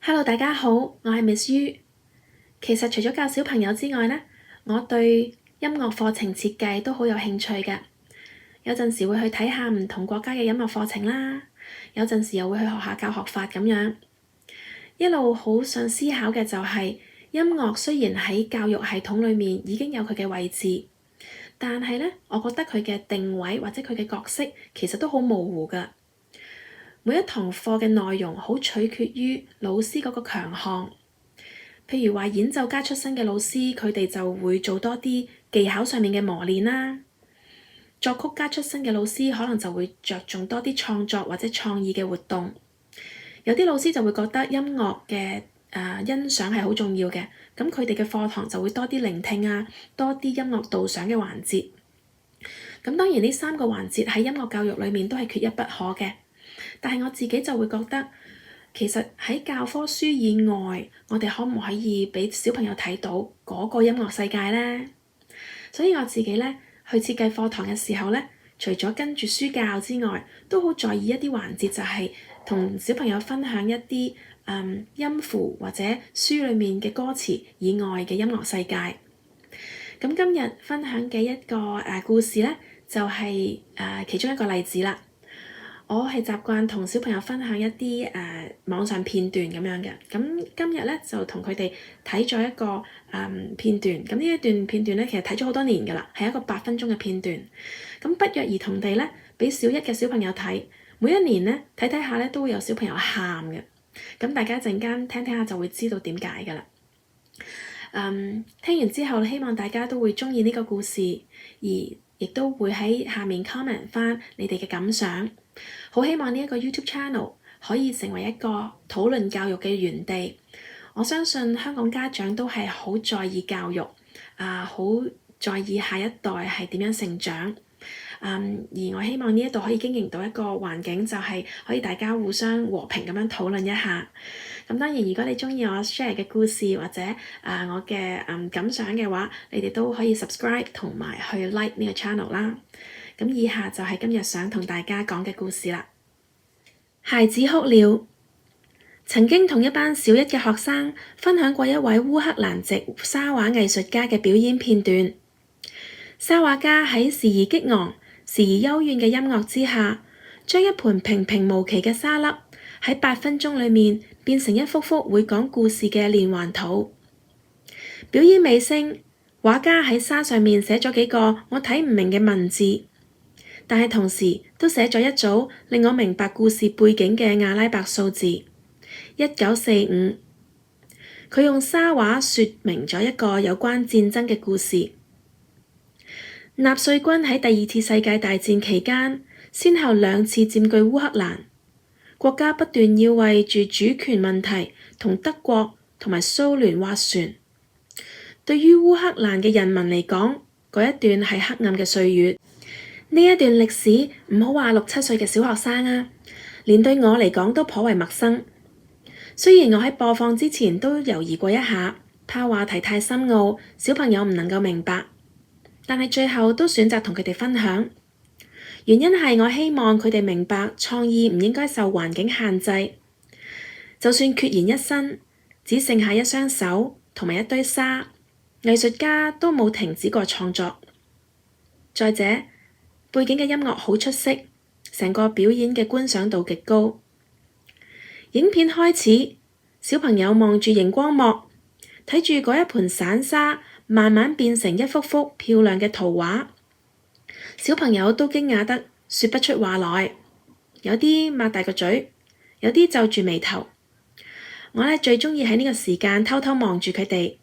Hello，大家好，我係 Miss Yu。其實除咗教小朋友之外呢，我對音樂課程設計都好有興趣嘅。有陣時會去睇下唔同國家嘅音樂課程啦，有陣時又會去學下教學法咁樣。一路好想思考嘅就係，音樂雖然喺教育系統裡面已經有佢嘅位置，但係呢，我覺得佢嘅定位或者佢嘅角色其實都好模糊㗎。每一堂課嘅內容好取決於老師嗰個強項，譬如話演奏家出身嘅老師，佢哋就會做多啲技巧上面嘅磨練啦；作曲家出身嘅老師可能就會着重多啲創作或者創意嘅活動。有啲老師就會覺得音樂嘅欣賞係好重要嘅，咁佢哋嘅課堂就會多啲聆聽啊，多啲音樂導賞嘅環節。咁當然呢三個環節喺音樂教育裡面都係缺一不可嘅。但係我自己就會覺得，其實喺教科書以外，我哋可唔可以俾小朋友睇到嗰個音樂世界呢？所以我自己呢，去設計課堂嘅時候呢，除咗跟住書教之外，都好在意一啲環節，就係同小朋友分享一啲音符或者書裡面嘅歌詞以外嘅音樂世界。咁今日分享嘅一個故事呢，就係其中一個例子啦。我係習慣同小朋友分享一啲網上片段咁樣嘅，咁今日咧就同佢哋睇咗一個片段，咁呢一段片段咧其實睇咗好多年㗎啦，係一個8分鐘嘅片段，咁不約而同地咧俾小一嘅小朋友睇，每一年咧睇睇下咧都會有小朋友喊嘅，咁大家陣間聽聽下就會知道點解㗎啦。聽完之後希望大家都會鍾意呢個故事，而亦都會喺下面 comment 返你哋嘅感想。好希望呢一個 YouTube channel 可以成為一個討論教育嘅園地。我相信香港家長都係好在意教育，好在意下一代係點樣成長。而我希望呢一度可以經營到一個環境，就係可以大家互相和平咁樣討論一下。咁當然，如果你鍾意我 share 嘅故事或者我嘅感想嘅話，你哋都可以 subscribe 同埋去 like 呢個 channel 啦。咁以下就係今日想同大家講嘅故事啦。孩子哭了。曾經同一班小一嘅學生分享過一位烏克蘭籍沙畫藝術家嘅表演片段。沙畫家喺時而激昂、時而幽怨嘅音樂之下，將一盤平平無奇嘅沙粒喺8分鐘裏面變成一幅幅會講故事嘅連環圖。表演尾聲，畫家喺沙上面寫咗幾個我睇唔明嘅文字，但係同時都寫咗一組令我明白故事背景嘅阿拉伯數字1945。佢用沙畫說明咗一個有關戰爭嘅故事。納粹軍喺第2次世界大戰期間，先後2次佔據烏克蘭，國家不斷要為住主權問題同德國同埋蘇聯斡旋。對於烏克蘭嘅人民嚟講，嗰一段係黑暗嘅歲月。呢一段歷史唔好話6、7歲嘅小學生啊，連對我嚟講都頗為陌生。雖然我喺播放之前都猶豫過一下，怕話題太深奧，小朋友唔能夠明白，但係最後都選擇同佢哋分享。原因係我希望佢哋明白創意唔應該受環境限制，就算孑然一身，只剩下一雙手同埋一堆沙，藝術家都冇停止過創作。再者，背景嘅音樂好出色，成個表演嘅觀賞度極高。影片開始，小朋友望住熒光幕，睇住嗰一盤散沙慢慢變成一幅幅漂亮嘅圖畫。小朋友都驚訝得說不出話來，有啲擘大個嘴，有啲皺住眉頭。我最鍾意喺呢個時間偷偷望住佢哋。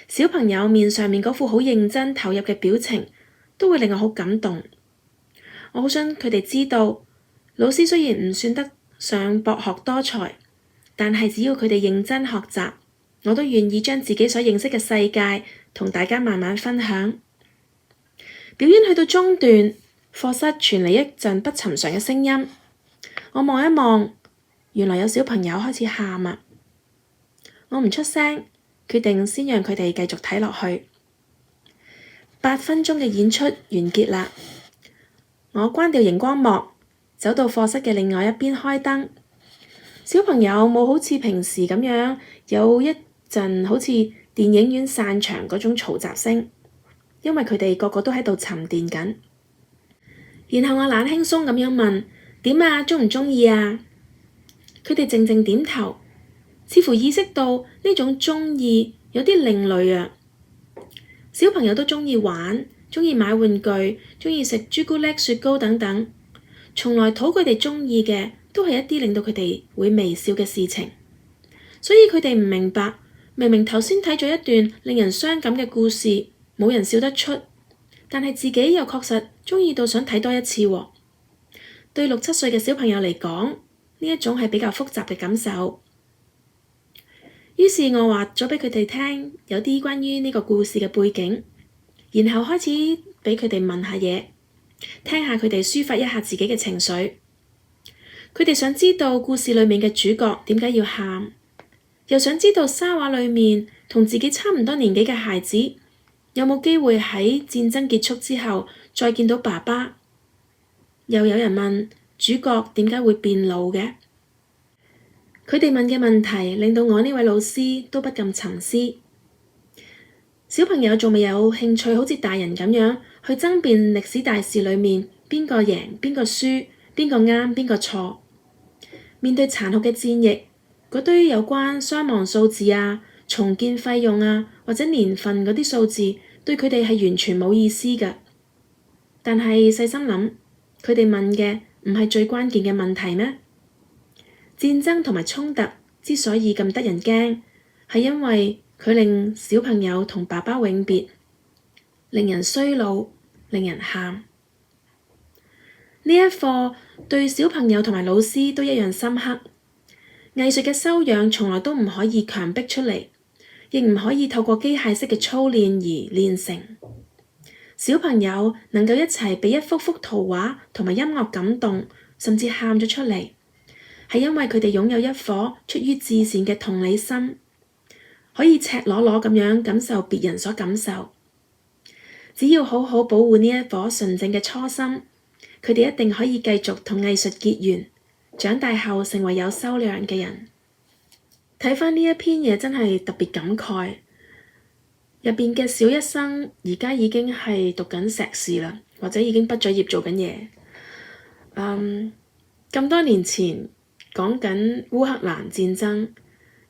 小朋友面上面嗰副好認真投入嘅表情，都會令我好感動。我好想佢哋知道，老師雖然唔算得上博學多才，但係只要佢哋認真學習，我都願意將自己所認識嘅世界同大家慢慢分享。表演去到中段，課室傳嚟一陣不尋常嘅聲音。我望一望，原來有小朋友開始喊啊！我唔出聲，決定先讓佢哋繼續睇落去。8分鐘嘅演出完結啦。我關掉熒光幕，走到課室嘅另外一邊開燈。小朋友冇好似平時咁樣有一陣好似電影院散場嗰種嘈雜聲，因為佢哋個個都喺度沉澱緊。然後我懶輕鬆咁樣問：點啊？鍾唔鍾意啊？佢哋靜靜點頭，似乎意識到呢種鍾意有啲另類啊。小朋友都鍾意玩，鍾意買玩具，鍾意食朱古力、雪糕等等，從來討佢哋鍾意嘅都係一啲令到佢哋會微笑嘅事情。所以佢哋唔明白，明明頭先睇咗一段令人傷感嘅故事，冇人笑得出，但係自己又確實鍾意到想睇多一次喎。對6、7歲嘅小朋友嚟講，呢一種係比較複雜嘅感受。於是我話咗畀佢哋聽，有啲關於呢個故事嘅背景，然後開始畀佢哋問下嘢，聽下佢哋抒發一下自己嘅情緒。佢哋想知道故事裡面嘅主角點解要喊，又想知道沙畫裡面同自己差唔多年紀嘅孩子有冇機會喺戰爭結束之後再見到爸爸。又有人問主角點解會變老嘅？佢哋問嘅問題令到我呢位老師都不禁沉思。小朋友仲未有興趣好似大人咁樣去爭辯歷史大事裡面邊個贏邊個輸，邊個啱邊個錯。面對殘酷嘅戰役，嗰堆有關傷亡數字啊、重建費用啊或者年份嗰啲數字，對佢哋係完全冇意思㗎。但係細心諗，佢哋問嘅唔係最關鍵嘅問題咩？戰爭同埋衝突之所以咁得人驚，係因為佢令小朋友同爸爸永別，令人衰老，令人喊。呢一課對小朋友同埋老師都一樣深刻。藝術嘅修養從來都唔可以強迫出嚟，亦唔可以透過機械式嘅操練而練成。小朋友能夠一齊被一幅幅圖畫同埋音樂感動，甚至喊咗出嚟，係因為佢哋擁有一顆出於至善嘅同理心，可以赤裸裸咁樣感受別人所感受。只要好好保護呢一顆純正嘅初心，佢哋一定可以繼續同藝術結緣，長大後成為有修養嘅人。睇返呢一篇嘢真係特別感慨。入邊嘅小一生而家已經係讀緊碩士啦，或者已經畢咗業做緊嘢。咁多年前講緊烏克蘭戰爭，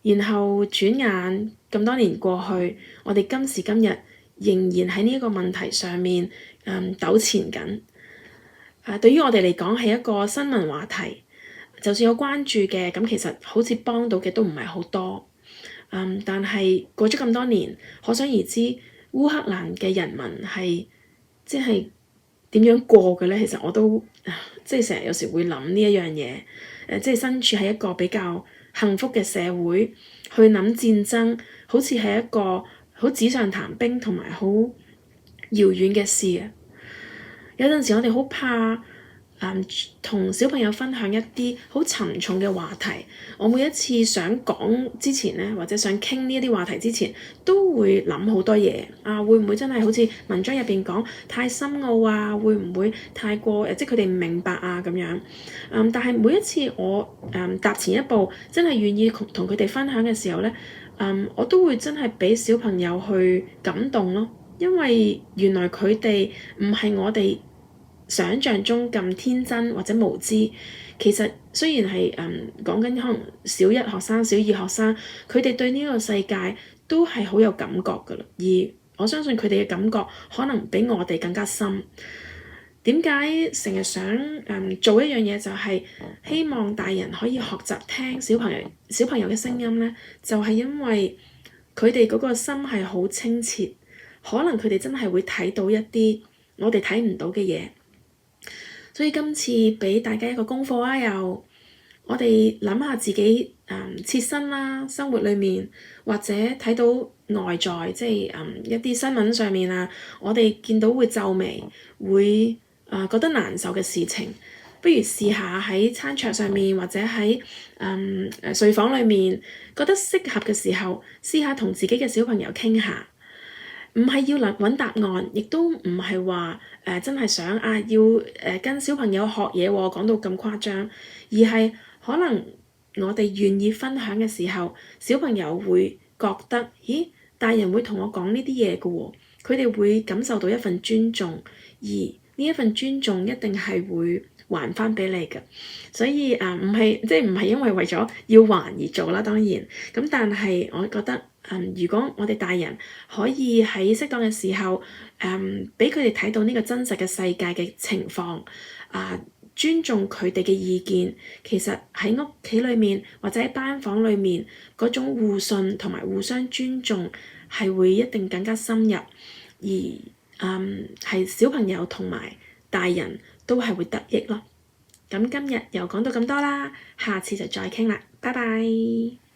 然後轉眼咁多年過去，我哋今時今日仍然喺呢一個問題上面糾纏緊。對於我哋嚟講係一個新聞話題，就算有關注嘅，咁其實好似幫到嘅都唔係好多。但係過咗咁多年，可想而知烏克蘭嘅人民係即係點樣過嘅咧？其實我都即係成日有時會諗呢一樣嘢。即係身處喺一個比較幸福嘅社會，去諗戰爭，好似係一個好紙上談兵同埋好遙遠嘅事啊！有陣時我哋好怕同小朋友分享一啲好沉重嘅話題。我每一次想講之前呢，或者想傾呢一啲話題之前，都會諗好多嘢。會唔會真係好似文章入邊講太深奧啊？會唔會太過即係佢哋唔明白啊咁樣？但係每一次我踏前一步，真係願意同佢哋分享嘅時候呢，我都會真係俾小朋友去感動咯。因為原來佢哋唔係我哋想像中咁天真或者無知。其實雖然係講緊可能小一學生、小二學生，佢哋對呢個世界都係好有感覺㗎啦。而我相信佢哋嘅感覺可能比我哋更加深。點解成日想做一樣嘢，就係希望大人可以學習聽小朋友嘅聲音呢？就係因為佢哋嗰個心係好清澈，可能佢哋真係會睇到一啲我哋睇唔到嘅嘢。所以今次畀大家一個功課啊，又我哋諗下自己切身啦，生活裡面或者睇到外在，即係一啲新聞上面啊，我哋見到會皺眉，會覺得難受嘅事情，不如試下喺餐桌上面或者喺睡房裡面，覺得適合嘅時候，試下同自己嘅小朋友傾下。唔係要揾答案，亦都唔係話真係想要跟小朋友學嘢喎，講到咁誇張，而係可能我哋願意分享嘅時候，小朋友會覺得，咦，大人會同我講呢啲嘢嘅喎，佢哋會感受到一份尊重，而呢一份尊重一定係會還翻俾你嘅。所以唔係因為咗要還而做啦，當然咁，但係我覺得如果我哋大人可以喺適當嘅時候俾佢哋睇到呢個真實嘅世界嘅情況尊重佢哋嘅意見，其實喺屋企裏面或者喺班房裏面嗰種互信同埋互相尊重係會一定更加深入，而係小朋友同埋大人都係會得益咯。咁今日又講到咁多啦，下次就再傾啦，拜拜。